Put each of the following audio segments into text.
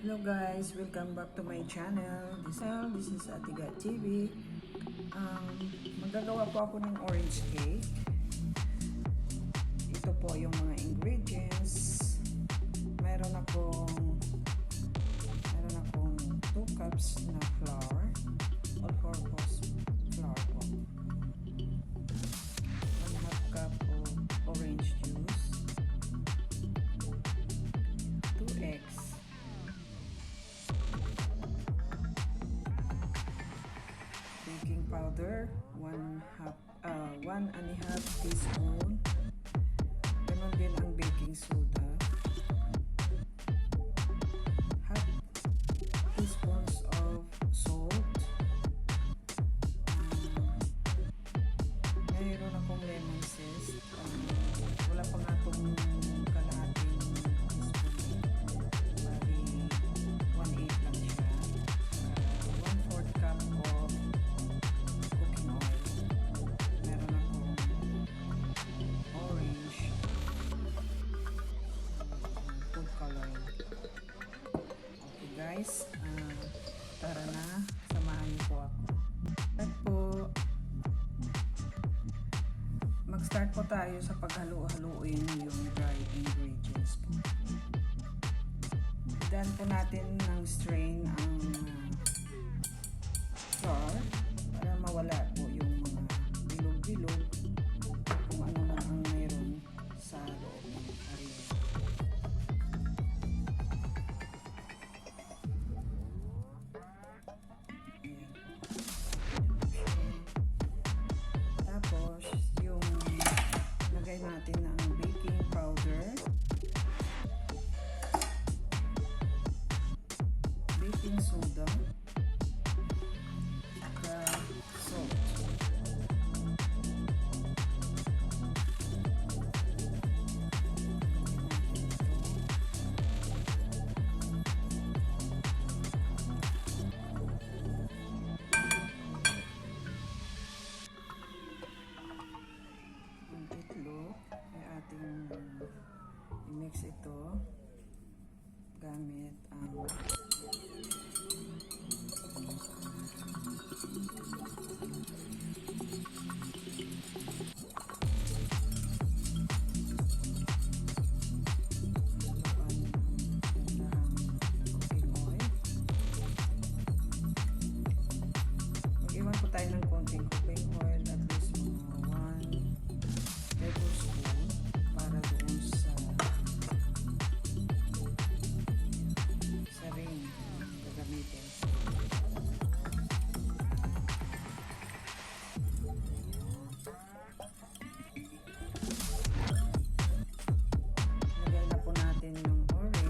Hello guys, welcome back to my channel. This is Atiga TV. Magagawa po ako ng orange cake. Ito po yung mga ingredients. Meron akong 2 cups na flour, all-purpose flour po. 1/2 cup of orange juice, 2 eggs, baking powder, 1.5 teaspoon. Ganon din ang baking soda, half teaspoons of salt. Mayroon akong lemon zest. Wala pa nga itong kalahating teaspoon. Bali, 1/8 lang siya. 1/4 cup of cooking oil. Meron akong orange food coloring. Okay guys, tara na, samahan niyo po ako. At po, mag-start po tayo sa paghalo-haluin yung dry ingredients po. Daan po natin ng strain ang flour para mawala po yung mga bilog-bilog kung ano na ang mayroon sa loob ng harina. Ayan. Tapos yung lagay natin ng baking powder, baking soda, saka salt. Ang itlog ay ating i-mix ito gamit ang cooking oil. Mag-iwan po tayo ng konting cooking oil, at least mga 1 tablespoon para doon sa ring gagamitin. Lagay na po natin yung orange.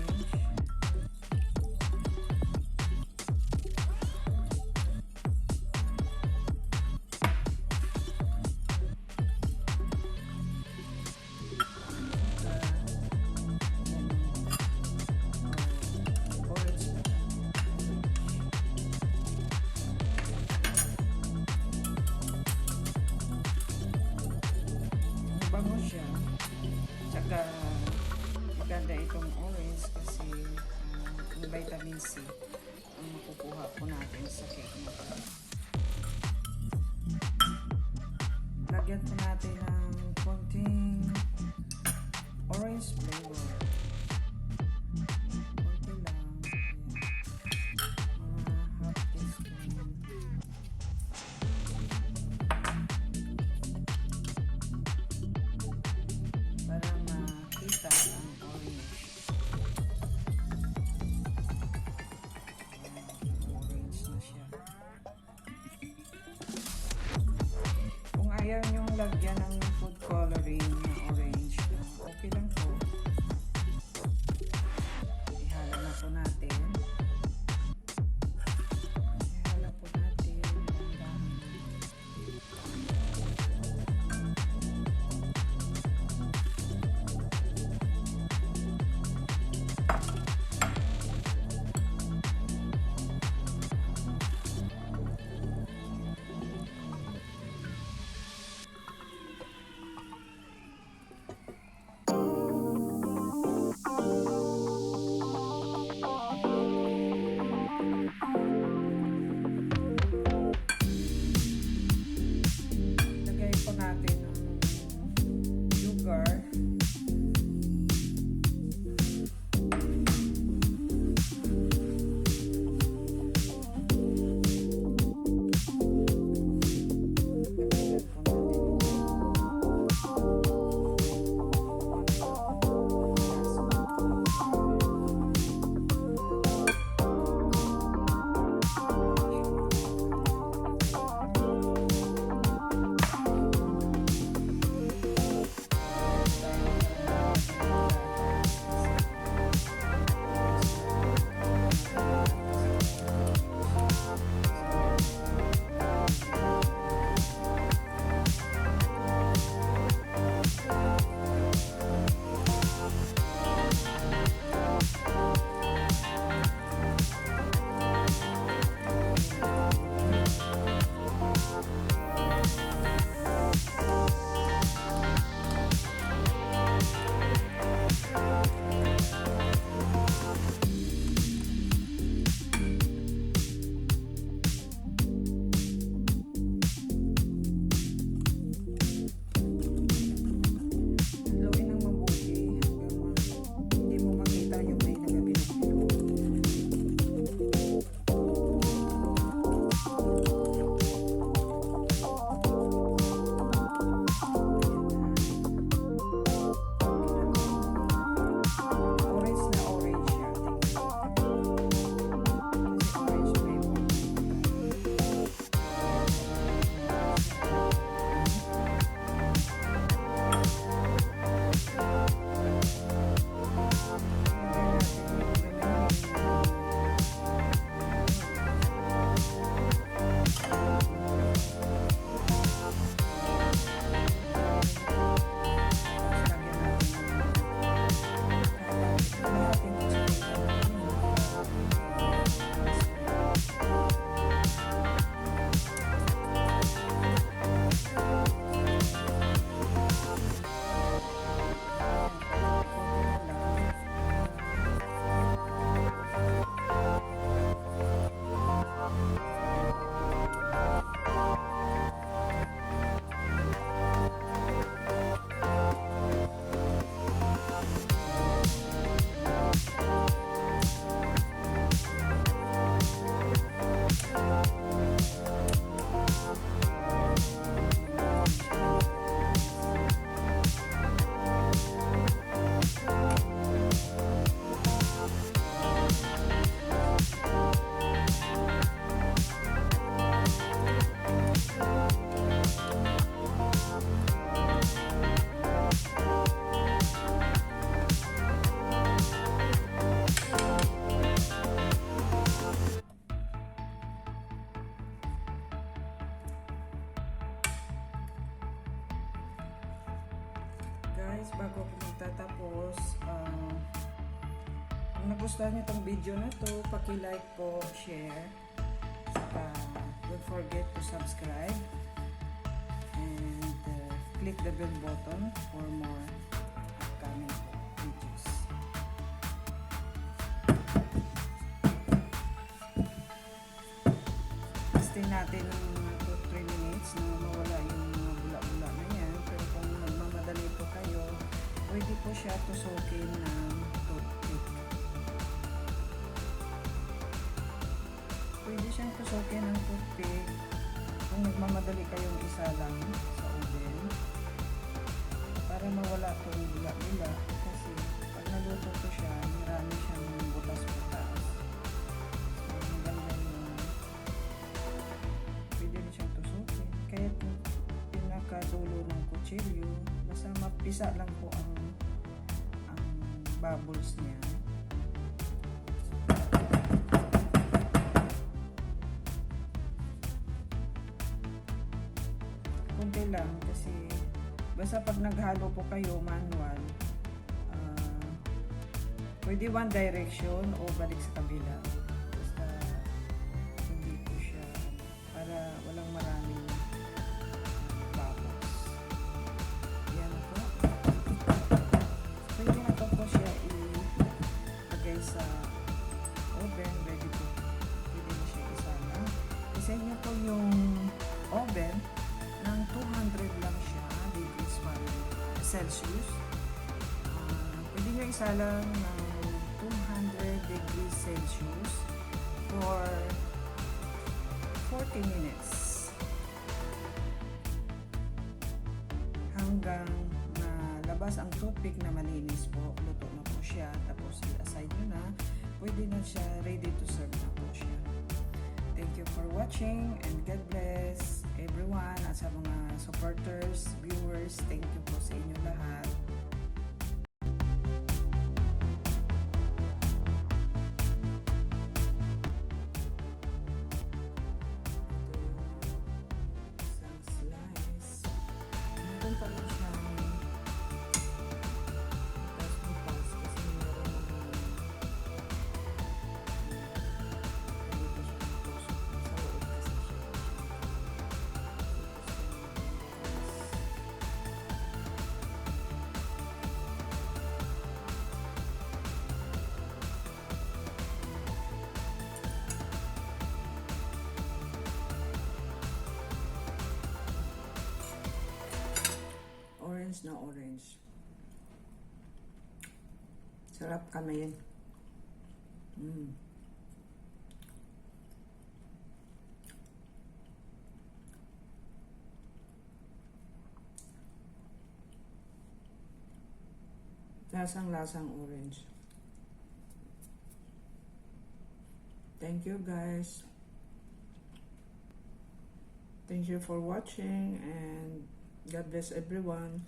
Bango siya, tsaka maganda itong orange kasi ang vitamin C ang makukuha po natin sa cake na ito. Lagyan po natin ng konting orange flavor, konti lang. Ayan. Mga half teaspoon. Para makita ang orange. Ayan, orange na siya. Kung ayaw nyong lagyan ng food coloring na orange, okay lang po. Ihala na po natin. Ihala po natin. Dahan-dahan. nagustuhan niyo itong video na to, paki-like po, share. Saka, don't forget to subscribe. And click the bell button for more upcoming videos. Stay natin ng 2-3 minutes na mawala yung mga bula-bula na yan. Pero kung nagmamadali po kayo, pwede po siya tusukin ng toothpick. Pwede siyang tusukin ng toothpick kung nagmamadali kayong isa lang sa oven para mawala itong bula-bula, kasi pag naluto ko siya, marami siyang butas-butas. So, maganda yun. Pwede rin siyang tusukin. Kahit pinakadulo ng kutsilyo, basta mapisa lang po ang bubbles niya. Kunti lang kasi basta pag naghalo po kayo manual, pwede one direction o balik sa kabila, basta hindi po siya para walang maraming bubbles. Yan po. Pwede na po siya ilagay sa oven, ready po. Pwede na siya isala. Iset niyo po yung oven ng 200 lang siya, degrees Celsius. Pwede nyo isalang ng 200 degrees Celsius for 40 minutes. Hanggang nalabas ang toothpick na malinis po, luto na po siya. Tapos i-aside nyo na, pwede na siya, ready to serve na po siya. Thank you for watching and God bless everyone, at sa mga supporters, viewers, thank you po sa inyo lahat. Isang slice. Meron pa rin siyang butas kasi meron orange na orange. Sarap kamayin. Lasang-lasang orange. Thank you guys. Thank you for watching and God bless everyone.